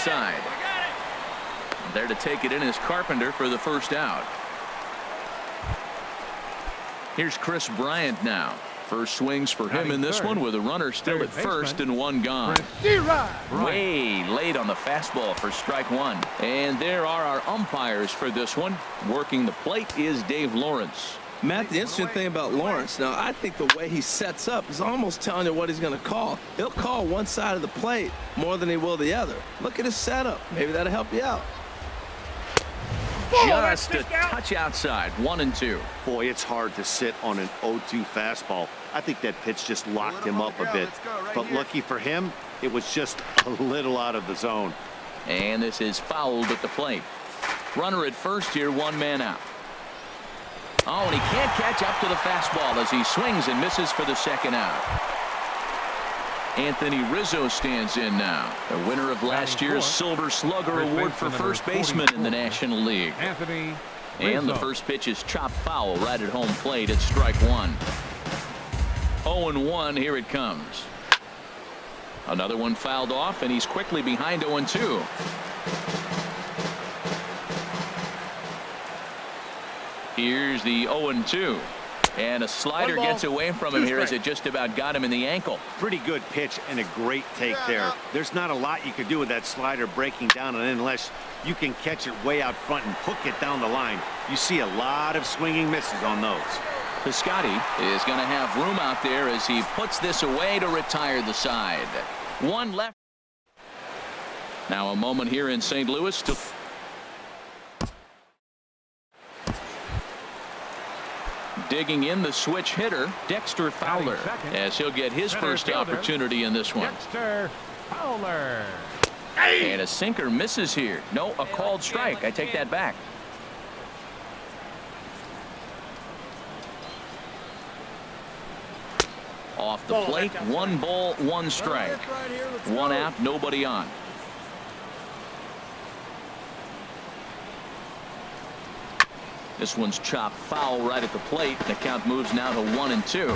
right side. There to take it in is Carpenter for the first out. Here's Chris Bryant now. First swings for him in this one with a runner still at first and one gone. Way late on the fastball for strike one. And there are our umpires for this one. Working the plate is Dave Lawrence. Matt, the interesting thing about Lawrence, now I think the way he sets up is almost telling you what he's going to call. He'll call one side of the plate more than he will the other. Look at his setup. Maybe that'll help you out. Just a touch outside. 1-2. Boy, it's hard to sit on an 0-2 fastball. I think that pitch just locked him up a bit. But lucky for him, it was just a little out of the zone. And this is fouled at the plate. Runner at first here, one man out. Oh, and he can't catch up to the fastball as he swings and misses for the second out. Anthony Rizzo stands in now, the winner of last year's Silver Slugger Award for first baseman in the National League. And the first pitch is chopped foul right at home plate at strike one. 0-1, here it comes. Another one fouled off, and he's quickly behind 0-2. Here's the 0-2. And a slider gets away from him here as it just about got him in the ankle. Pretty good pitch and a great take there. There's not a lot you could do with that slider breaking down and in unless you can catch it way out front and hook it down the line. You see a lot of swinging misses on those. Piscotty is going to have room out there as he puts this away to retire the side. One left. Now a moment here in St. Louis to digging in the switch hitter, Dexter Fowler, as he'll get his first opportunity in this one. Dexter Fowler. And a sinker misses here. No, a called strike. I take that back. Off the plate, 1 ball, 1 strike. 1 out, nobody on. This one's chopped foul right at the plate. The count moves now to 1-2.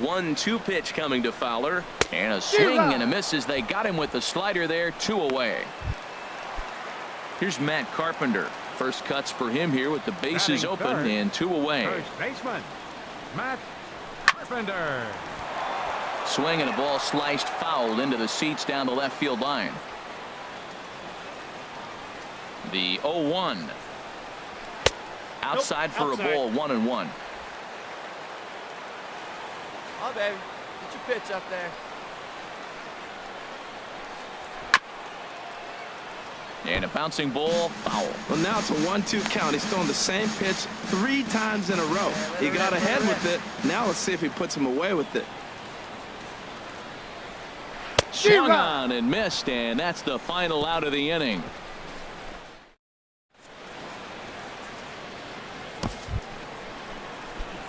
1-2 pitch coming to Fowler. And a swing and a miss as they got him with the slider there. 2 away. Here's Matt Carpenter. First cuts for him here with the bases open and 2 away. First baseman, Matt Carpenter. Swing and a ball sliced foul into the seats down the left field line. The 0-1. Outside for a ball, 1-1. Oh, baby. Get your pitch up there. And a bouncing ball, foul. Well, now it's a 1-2 count. He's throwing the same pitch 3 times in a row. He got ahead with it. Now let's see if he puts him away with it. Swung on and missed, and that's the final out of the inning.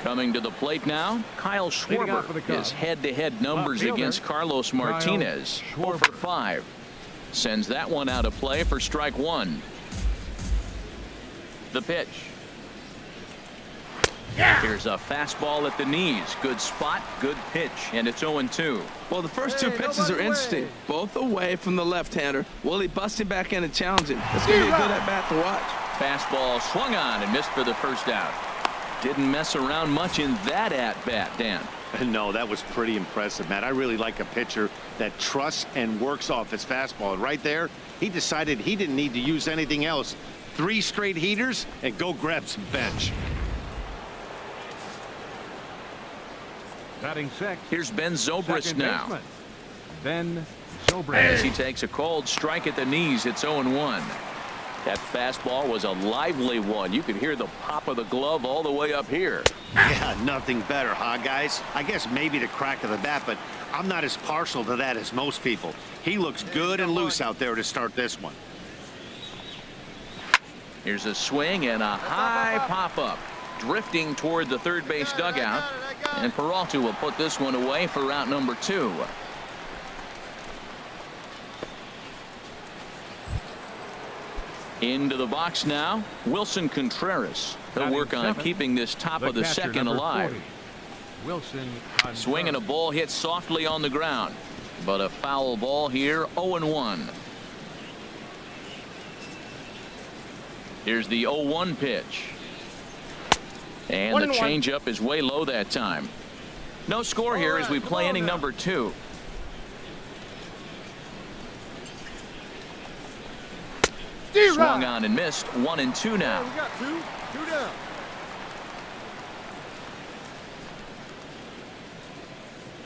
Coming to the plate now, Kyle Schwarber. His head-to-head numbers against Carlos Martinez. 4 for 5. Sends that one out of play for strike one. The pitch. Here's a fastball at the knees. Good spot, good pitch, and it's 0-2. Well, the first 2 pitches are interesting. Both away from the left-hander. Will he bust him back in and challenge him? It's going to be a good at-bat to watch. Fastball swung on and missed for the first out. Didn't mess around much in that at-bat, Dan. No, that was pretty impressive, Matt. I really like a pitcher that trusts and works off his fastball. And right there, he decided he didn't need to use anything else. 3 straight heaters and go grab some bench. Batting sixth. Here's Ben Zobrist now. Ben Zobrist. As he takes a called strike at the knees, it's 0-1. That fastball was a lively one. You could hear the pop of the glove all the way up here. Yeah, nothing better, huh, guys? I guess maybe the crack of the bat, but I'm not as partial to that as most people. He looks good and loose out there to start this one. Here's a swing and a high pop-up. Drifting toward the third base dugout. And Peralta will put this one away for route number 2. Into the box now, Wilson Contreras. He'll work on keeping this top of the second alive. Wilson. Swinging a ball hit softly on the ground, but a foul ball here. 0-1. Here's the 0-1 pitch. And the changeup is way low that time. No score here as we play inning number 2. Swung on and missed. 1-2 now. We got two down.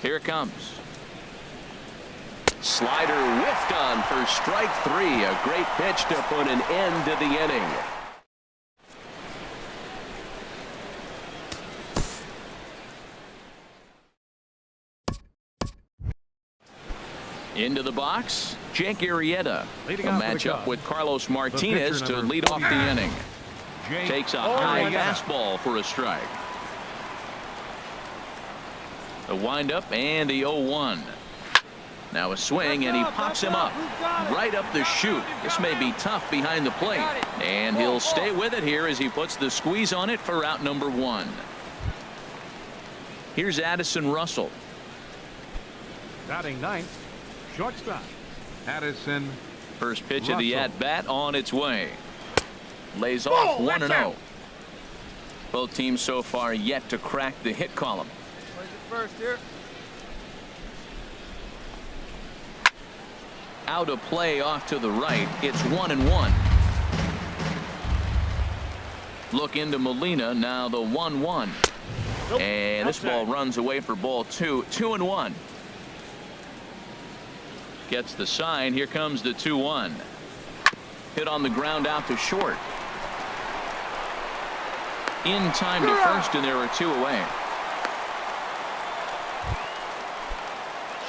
Here it comes. Slider whiffed on for strike 3. A great pitch to put an end to the inning. Into the box, Jake Arrieta. A matchup with Carlos Martinez to lead off the inning. Takes a high fastball for a strike. The windup and the 0-1. Now a swing and he pops him up right up the chute. This may be tough behind the plate, and he'll stay with it here as he puts the squeeze on it for out number 1. Here's Addison Russell. Batting ninth, shortstop Addison. First pitch of the at-bat on its way. Lays off 1-0. Both teams so far yet to crack the hit column. Where's it first here? Out of play off to the right. It's 1-1. Look into Molina. Now the 1-1. Nope. And this ball runs away for ball 2. 2-1. Gets the sign. Here comes the 2-1. Hit on the ground out to short. In time to first, and there are 2 away.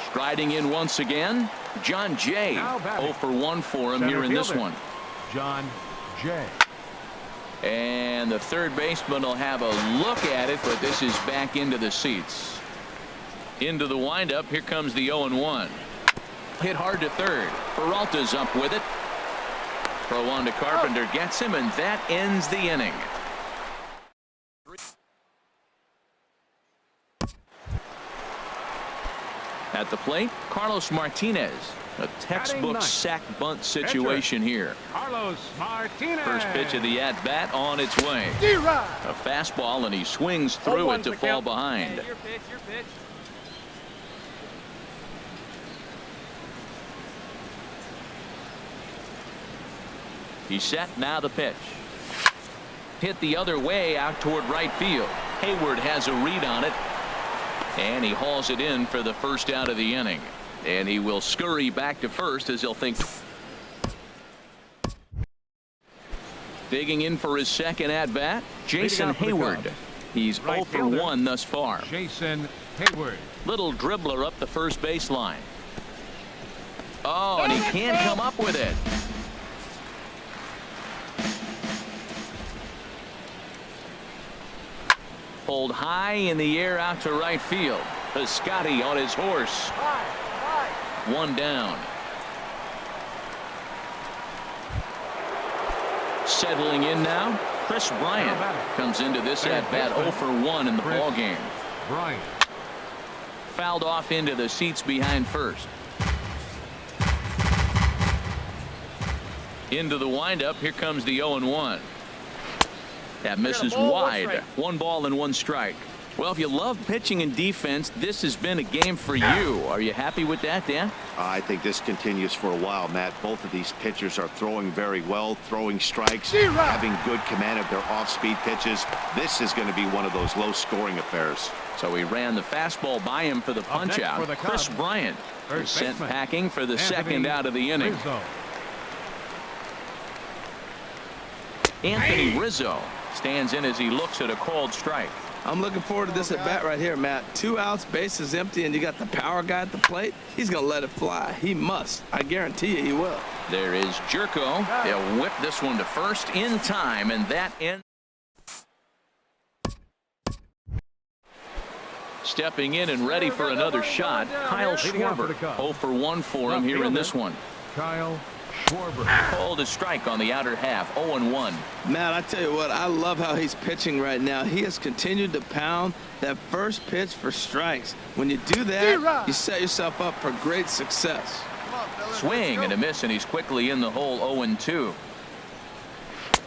Striding in once again, John Jay. 0 for 1 for him here in this one. John Jay. And the third baseman will have a look at it, but this is back into the seats. Into the windup. Here comes the 0-1. Hit hard to third. Peralta's up with it. Throw on to Carpenter, gets him, and that ends the inning. At the plate, Carlos Martinez. A textbook sack bunt situation here. Carlos Martinez. First pitch of the at-bat on its way. A fastball, and he swings through it to fall behind. Hey, your pitch. He's set. Now the pitch. Hit the other way out toward right field. Hayward has a read on it, and he hauls it in for the first out of the inning. And he will scurry back to first as he'll think. Digging in for his second at bat, Jason Hayward. He's 0 for 1 thus far. Jason Hayward. Little dribbler up the first baseline. Oh, and he can't come up with it. Pulled high in the air out to right field. Piscotty on his horse. 1 down. Settling in now, Chris Bryant comes into this at bat 0 for 1 in the ball game. Bryant. Fouled off into the seats behind first. Into the windup. Here comes the 0-1. That misses wide. 1 ball and 1 strike. Well, if you love pitching and defense, this has been a game for you. Are you happy with that, Dan? I think this continues for a while, Matt. Both of these pitchers are throwing very well, throwing strikes, having good command of their off-speed pitches. This is going to be one of those low-scoring affairs. So he ran the fastball by him for the punch-out. Chris Bryant is sent packing for the second out of the inning. Anthony Rizzo stands in as he looks at a called strike. I'm looking forward to this at bat right here, Matt. 2 outs, bases empty, and you got the power guy at the plate. He's going to let it fly. He must. I guarantee you he will. There is Jerko. They'll whip this one to first in time, and that ends. Stepping in and ready for another shot, Kyle Schwarber. 0 for 1 for him here in this one. Kyle Schwarber. Called a strike on the outer half. 0-1. Matt, I tell you what, I love how he's pitching right now. He has continued to pound that first pitch for strikes. When you do that, you set yourself up for great success. Swing and a miss, and he's quickly in the hole. 0-2.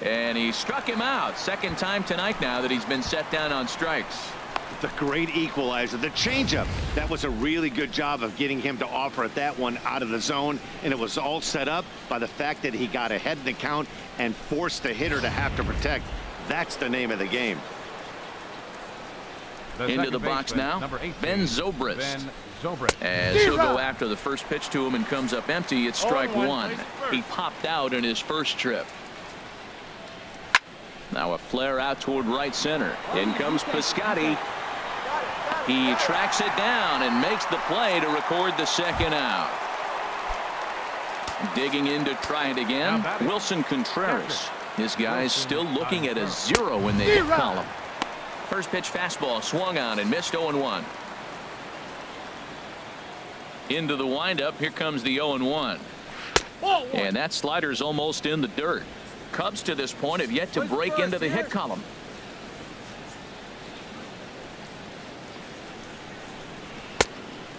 And he struck him out. Second time tonight now that he's been set down on strikes. The great equalizer, the changeup. That was a really good job of getting him to offer at that one out of the zone, and it was all set up by the fact that he got ahead in the count and forced the hitter to have to protect. That's the name of the game. Into the box now, Ben Zobrist. Ben Zobrist. As he'll go after the first pitch to him and comes up empty. It's strike one. He popped out in his first trip. Now a flare out toward right center. In comes Piscotty. He tracks it down and makes the play to record the second out. Digging in to try it again, Wilson Contreras. His guys still looking at a 0 in the hit column. First pitch fastball swung on and missed. 0-1. Into the windup. Here comes the 0-1. And that slider's almost in the dirt. Cubs to this point have yet to break into the hit column.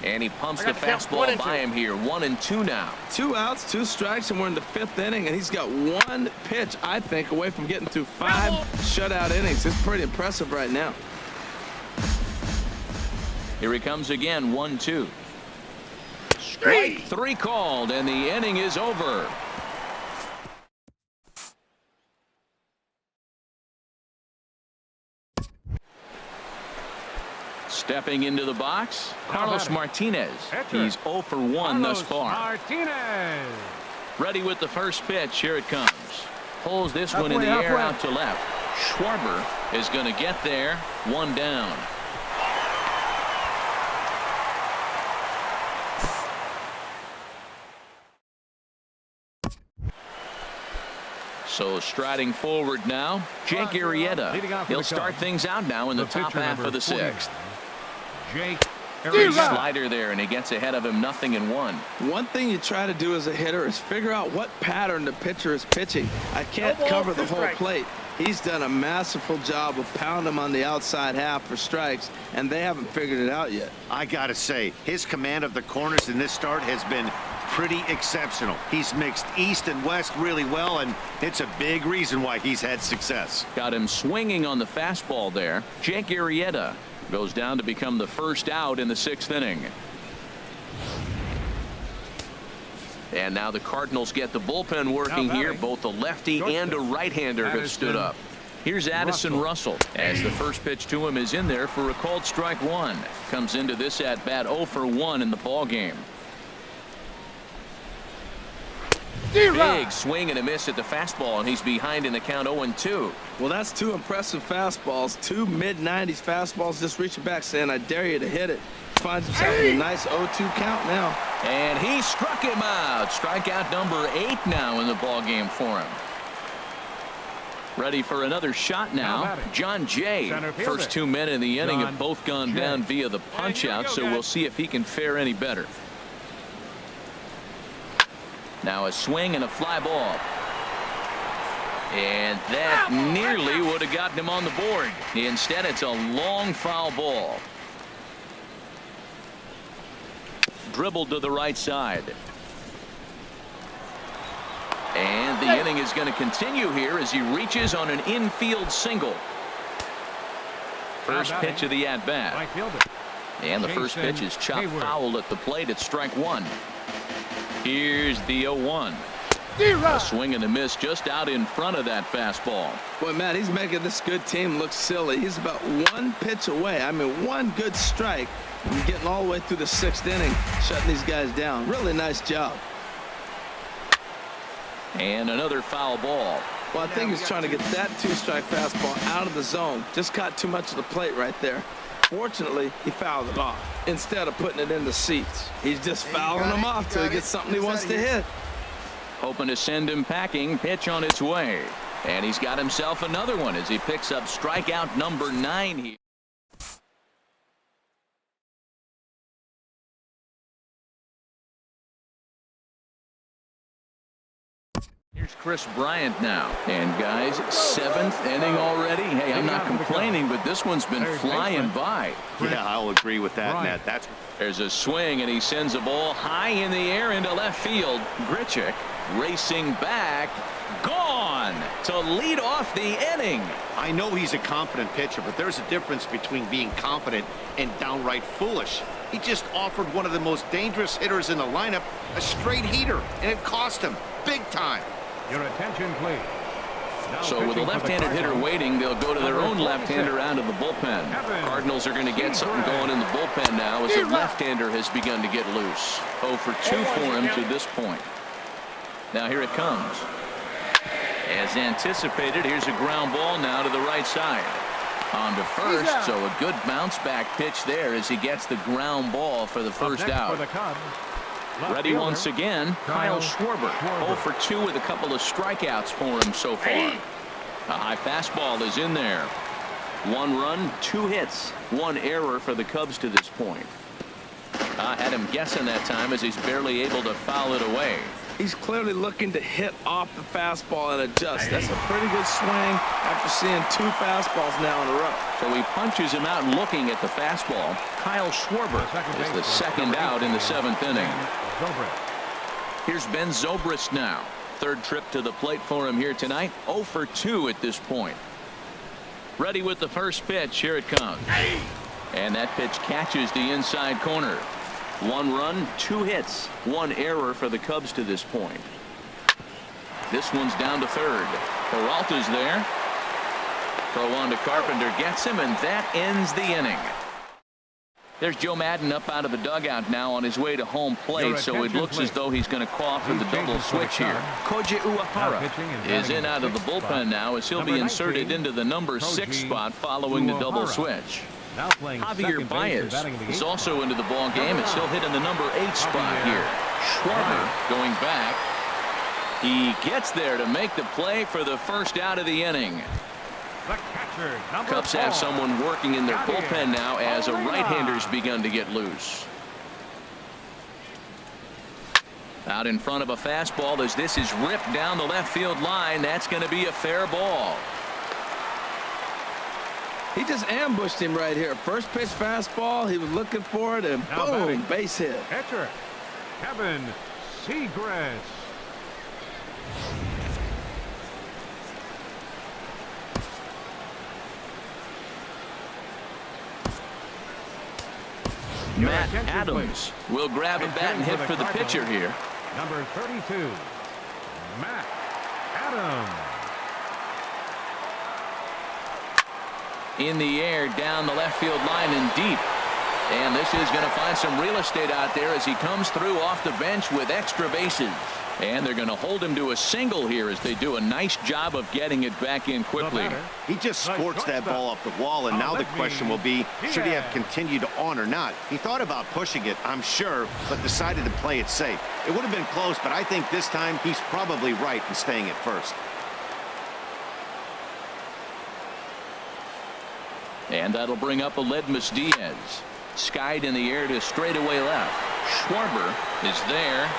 And he pumps the fastball by him here. 1-2 now. 2 outs, 2 strikes, and we're in the 5th inning, and he's got 1 pitch, I think, away from getting through 5 shutout innings. It's pretty impressive right now. Here he comes again. 1-2. Strike 3 called, and the inning is over. Stepping into the box, Carlos Martinez. He's 0 for 1 thus far. Martinez. Ready with the first pitch. Here it comes. Pulls this one in the air out to left. Schwarber is going to get there. 1 down. So striding forward now, Jake Arrieta. He'll start things out now in the top half of the 6th. Jake Slider there, and he gets ahead of him. 0-1. One thing you try to do as a hitter is figure out what pattern the pitcher is pitching. I can't cover the whole plate. He's done a masterful job of pounding him on the outside half for strikes, and they haven't figured it out yet. I gotta say, his command of the corners in this start has been pretty exceptional. He's mixed east and west really well, and it's a big reason why he's had success. Got him swinging on the fastball there. Jake Arrieta goes down to become the first out in the 6th inning. And now the Cardinals get the bullpen working here. Both a lefty and a right-hander have stood up. Here's Addison Russell as the first pitch to him is in there for a called strike 1. Comes into this at bat 0 for 1 in the ball game. Big swing and a miss at the fastball, and he's behind in the count. 0-2. Well, that's 2 impressive fastballs, 2 mid-90s fastballs, just reaching back saying I dare you to hit it. Finds himself in a nice 0-2 count now. And he struck him out. Strikeout number 8 now in the ball game for him. Ready for another shot now. John Jay. First 2 men in the inning have both gone down via the punch out, so we'll see if he can fare any better. Now a swing and a fly ball. And that nearly would have gotten him on the board. Instead, it's a long foul ball. Dribbled to the right side. And the inning is going to continue here as he reaches on an infield single. First pitch of the at-bat. And the first pitch is chopped foul at the plate. It's strike 1. Here's the 0-1. A swing and a miss just out in front of that fastball. Boy, Matt, he's making this good team look silly. He's about 1 pitch away. I mean, 1 good strike and getting all the way through the 6th inning, shutting these guys down. Really nice job. And another foul ball. Well, I think he's trying to get that 2-strike fastball out of the zone. Just caught too much of the plate right there. Fortunately, he fouled it off instead of putting it in the seats. He's just fouling them off till he gets something he wants to hit. Hoping to send him packing. Pitch on its way. And he's got himself another one as he picks up strikeout number 9 here. Here's Chris Bryant now. And guys, 7th inning already. Hey, I'm not complaining, but this one's been flying by. Yeah, I'll agree with that, Nat. There's a swing, and he sends a ball high in the air into left field. Grichuk racing back. Gone to lead off the inning. I know he's a confident pitcher, but there's a difference between being confident and downright foolish. He just offered one of the most dangerous hitters in the lineup a straight heater, and it cost him big time. Your attention, please. Now So with a left-handed hitter waiting, they'll go to their own left-hander out of the bullpen. Cardinals are going to get something going in the bullpen now as a left-hander has begun to get loose. 0 for 2 for him to this point. Now here it comes. As anticipated, here's a ground ball now to the right side. On to first, so a good bounce-back pitch there as he gets the ground ball for the first out. Ready once again, Kyle Schwarber. 0 for 2 with a couple of strikeouts for him so far. A high fastball is in there. 1 run, 2 hits, 1 error for the Cubs to this point. Had him guessing that time as he's barely able to foul it away. He's clearly looking to hit off the fastball and adjust. That's a pretty good swing after seeing 2 fastballs now in a row. So he punches him out looking at the fastball. Kyle Schwarber is the second out in the 7th inning. Here's Ben Zobrist now. 3rd trip to the plate for him here tonight. 0 for 2 at this point. Ready with the first pitch. Here it comes. And that pitch catches the inside corner. 1 run, 2 hits, 1 error for the Cubs to this point. This one's down to 3rd. Peralta's there. Throw on to Carpenter, gets him, and that ends the inning. There's Joe Madden up out of the dugout now on his way to home plate, so it looks as though he's going to call for the double switch here. Koji Uehara is in out of the bullpen now as he'll be inserted into the number 6 spot following the double switch. Javier Baez is also into the ball game as he'll hit in the number 8 spot here. Schwarber going back. He gets there to make the play for the first out of the inning. Cubs have someone working in their bullpen now as a right-hander's begun to get loose. Out in front of a fastball as this is ripped down the left field line. That's going to be a fair ball. He just ambushed him right here. First pitch fastball. He was looking for it, and boom, base hit. Catcher Kevin Seagrass. Matt Adams will grab a bat and hit for the pitcher here. Number 32, Matt Adams. In the air down the left field line and deep. And this is going to find some real estate out there as he comes through off the bench with extra bases. And they're going to hold him to a single here as they do a nice job of getting it back in quickly. He just scorched that ball off the wall, and now the question will be, should he have continued on or not? He thought about pushing it, I'm sure, but decided to play it safe. It would have been close, but I think this time he's probably right in staying at first. And that'll bring up Aledmus Diaz. Skied in the air to straightaway left. Schwarber is there.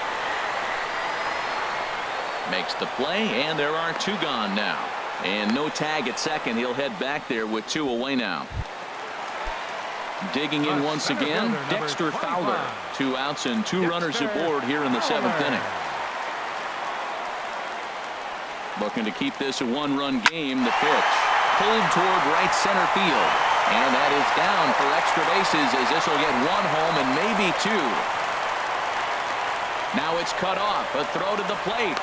Makes the play, and there are 2 gone now. And no tag at second. He'll head back there with 2 away now. Digging in once again, Dexter Fowler. 2 outs and 2 runners aboard here in the 7th inning. Looking to keep this a 1-run game. The pitch pulled toward right center field. And that is down for extra bases as this will get 1 home and maybe 2. Now it's cut off. A throw to the plate.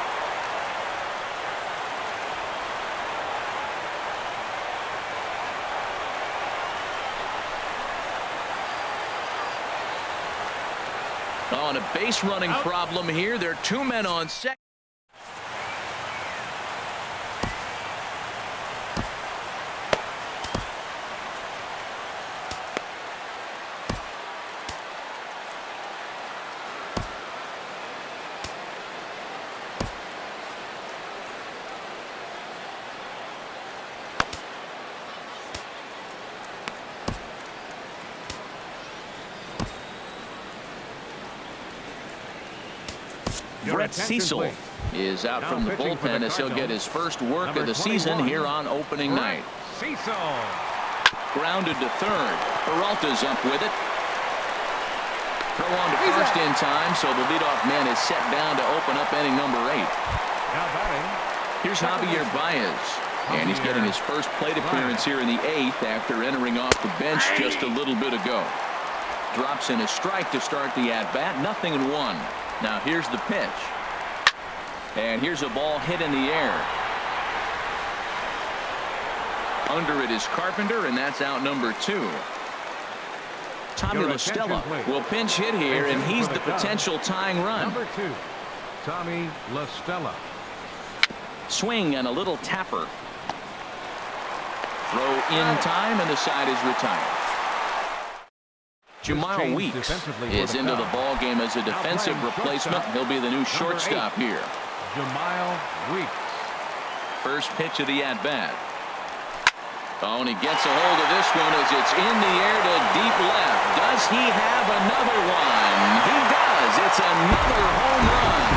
On a base running problem here. There are 2 men on second. Your Brett attention, Cecil please. is out Now from the pitching for the bullpen as he'll get Cardinals, his first work number of the season 21, here on opening night. Cecil. Grounded to third. Peralta's up with it. Throw on to first in time, so the leadoff man is set down to open up inning number 8. Now batting. Here's Javier Baez. And he's getting his first plate appearance here in the 8th after entering off the bench just a little bit ago. Drops in a strike to start the at-bat. 0-1. Now here's the pitch. And here's a ball hit in the air. Under it is Carpenter, and that's out number 2. Tommy Your La attention, Stella please. will pinch hit here, and he's the potential tying run. Number 2, Tommy La Stella. Swing and a little tapper. Throw in time, and the side is retired. Jamal changed Weeks defensively for is the into the Cubs. ball game as a Now defensive playing replacement. shortstop, He'll be the new number shortstop 8, here. Jamal Weeks. First pitch of the at-bat. Oh, and he gets a hold of this one as it's in the air to deep left. Does he have another one? He does. It's another home run.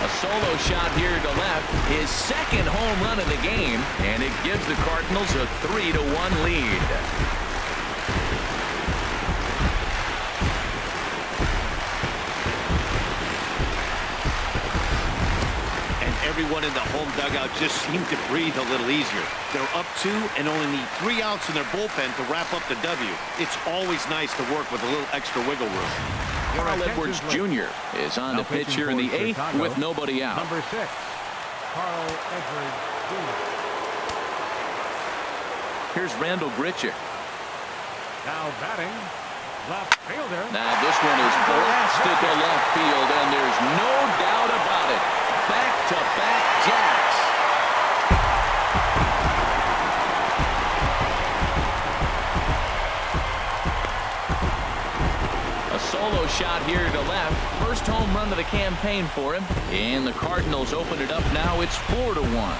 A solo shot here to left. His second home run of the game, and it gives the Cardinals a 3-1 lead. Everyone in the home dugout just seemed to breathe a little easier. They're up 2 and only need 3 outs in their bullpen to wrap up the W. It's always nice to work with a little extra wiggle room. Carl Edwards Jr. is on the pitch here in the 8th with nobody out. Number 6, Carl Edwards Jr. Here's Randall Grichuk. Now batting, left fielder. Now this one is blasted to left field, and there's no doubt about it. Back-to-back jacks. A solo shot here to left. First home run of the campaign for him. And the Cardinals open it up now. It's 4-1.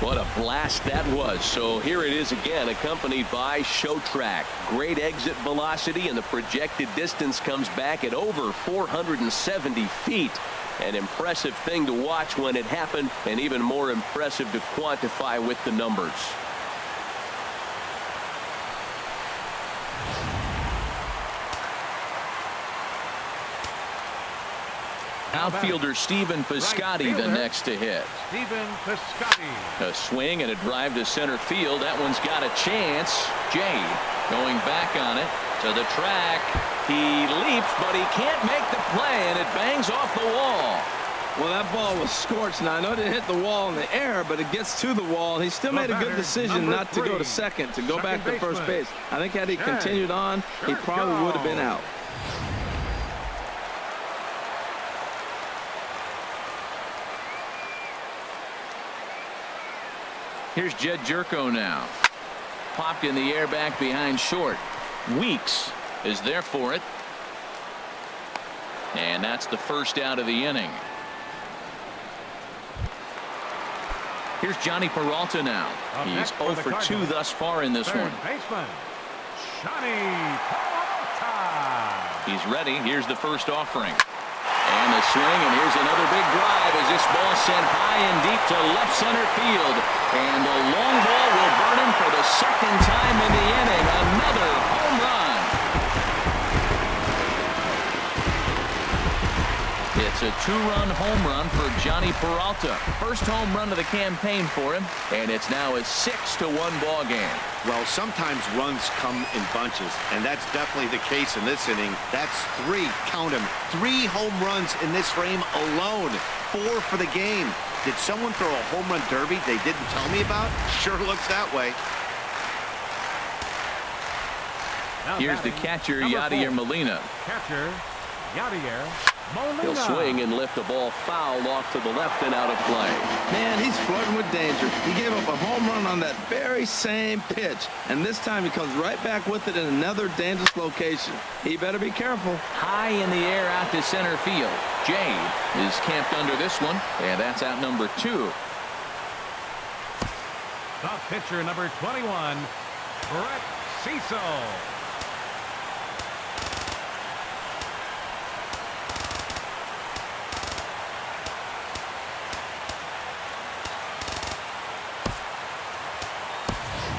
What a blast that was. So here it is again, accompanied by Show Track. Great exit velocity, and the projected distance comes back at over 470 feet. An impressive thing to watch when it happened, and even more impressive to quantify with the numbers. Outfielder Stephen Piscotty the next to hit. Stephen Piscotty. A swing and a drive to center field. That one's got a chance. Jay going back on it to the track. He leaps, but he can't make the play, and it bangs off the wall. Well, that ball was scorched. Now, I know it didn't hit the wall in the air, but it gets to the wall. He still made a good decision not to go to second, to go back to first base. I think had he continued on, he probably would have been out. Here's Jed Jerko now. Popped in the air back behind short. Weeks is there for it. And that's the first out of the inning. Here's Johnny Peralta now. He's 0 for 2 thus far in this one. Baseman, Johnny Peralta. He's ready. Here's the first offering. And the swing, and here's another big drive as this ball sent high and deep to left center field. And the long ball will burn him for the second time in the inning. Another home run. It's a 2-run home run for Johnny Peralta. First home run of the campaign for him, and it's now a 6-1 ball game. Well, sometimes runs come in bunches, and that's definitely the case in this inning. That's 3, count them, 3 home runs in this frame alone. 4 for the game. Did someone throw a home run derby they didn't tell me about? Sure looks that way. Now Here's the catcher, Yadier Molina. Catcher, Yadier Molina. He'll swing and lift the ball foul off to the left and out of play. Man, he's flirting with danger. He gave up a home run on that very same pitch, and this time he comes right back with it in another dangerous location. He better be careful. High in the air out to center field. Jay is camped under this one, and that's out number 2. The pitcher, number 21, Brett Cecil.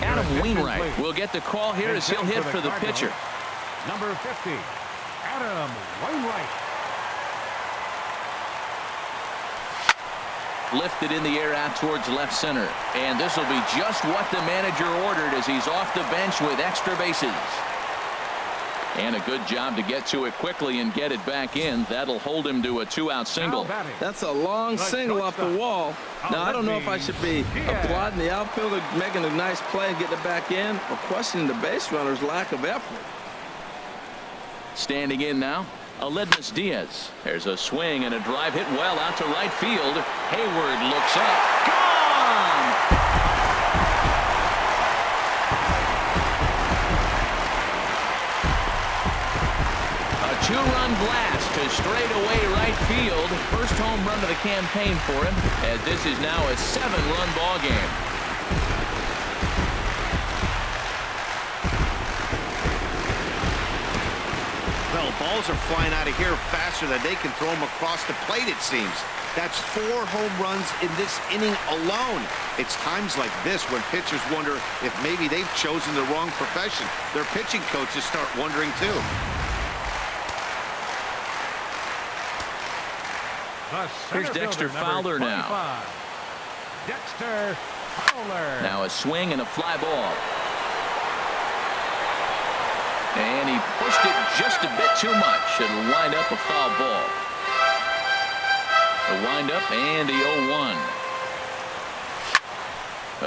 Adam Wainwright will get the call here as he'll hit for the pitcher. Number 50, Adam Wainwright. Lifted in the air out towards left center. And this will be just what the manager ordered as he's off the bench with extra bases. And a good job to get to it quickly and get it back in. That'll hold him to a 2-out single. That's a long single off the wall. Now, I don't know if I should be applauding the outfielder making a nice play and getting it back in, or questioning the base runner's lack of effort. Standing in now, Aledmus Diaz. There's a swing and a drive hit well out to right field. Hayward looks up. Gone! A 2-run blast to straightaway right field. First home run of the campaign for him, as this is now a 7-run ball game. Well, balls are flying out of here faster than they can throw them across the plate, it seems. That's 4 home runs in this inning alone. It's times like this when pitchers wonder if maybe they've chosen the wrong profession. Their pitching coaches start wondering too. Here's Dexter Fowler now. Dexter Fowler. Now a swing and a fly ball. And he pushed it just a bit too much. It'll wind up a foul ball. A wind up and the 0-1.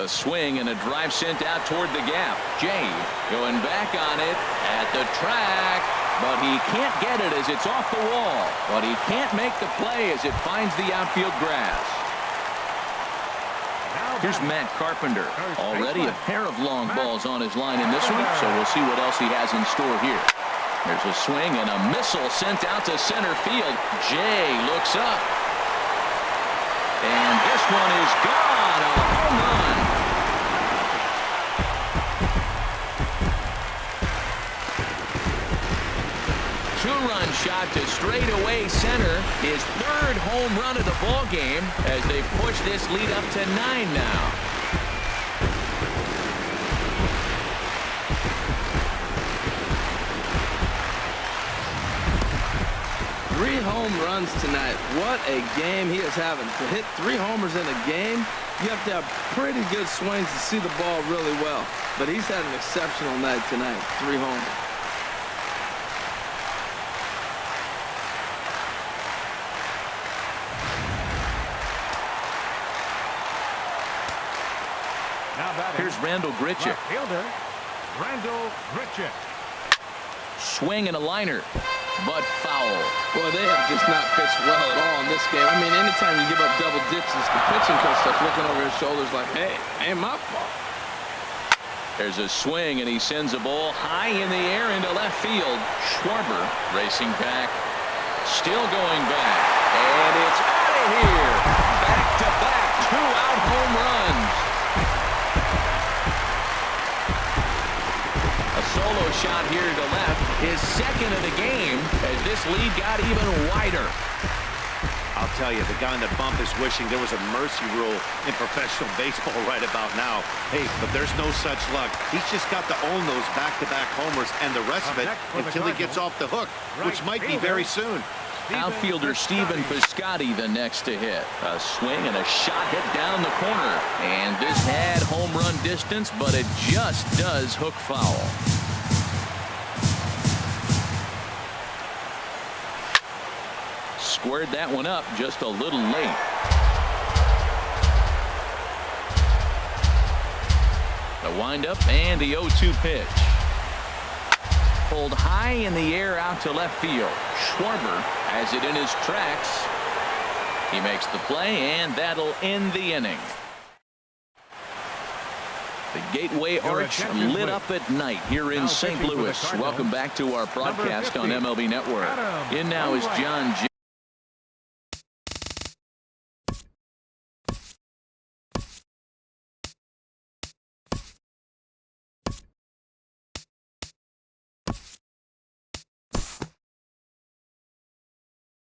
A swing and a drive sent out toward the gap. Jay going back on it at the track, but he can't get it as it's off the wall. But he can't make the play as it finds the outfield grass. Here's Matt Carpenter. Already a pair of long balls on his line in this one, so we'll see what else he has in store here. There's a swing and a missile sent out to center field. Jay looks up. And this one is gone. A home run. Two-run shot to straightaway center. His 3rd home run of the ball game as they push this lead up to 9 now. Three home runs tonight. What a game he is having. To hit 3 homers in a game, you have to have pretty good swings to see the ball really well. But he's had an exceptional night tonight. 3 homers. Here's Randall Grichuk. Left fielder, Randall Grichuk. Swing and a liner, but foul. Boy, they have just not pitched well at all in this game. I mean, anytime you give up double digits, the pitching coach starts looking over his shoulders like, hey, ain't my fault. There's a swing, and he sends a ball high in the air into left field. Schwarber racing back, still going back, and it's out of here. Back-to-back 2-out home runs. A solo shot here to left, his 2nd of the game, as this lead got even wider. I'll tell you, the guy on the bump is wishing there was a mercy rule in professional baseball right about now. Hey, but there's no such luck. He's just got to own those back-to-back homers and the rest of it until he gets off the hook, which might be very soon. Outfielder Stephen Piscotty the next to hit. A swing and a shot hit down the corner. And this had home run distance, but it just does hook foul. Squared that one up just a little late. The windup and the 0-2 pitch. Pulled high in the air out to left field. Schwarber has it in his tracks. He makes the play, and that'll end the inning. The Gateway Arch lit up at night here in St. Louis. Welcome back to our broadcast on MLB Network. In now is John Jay.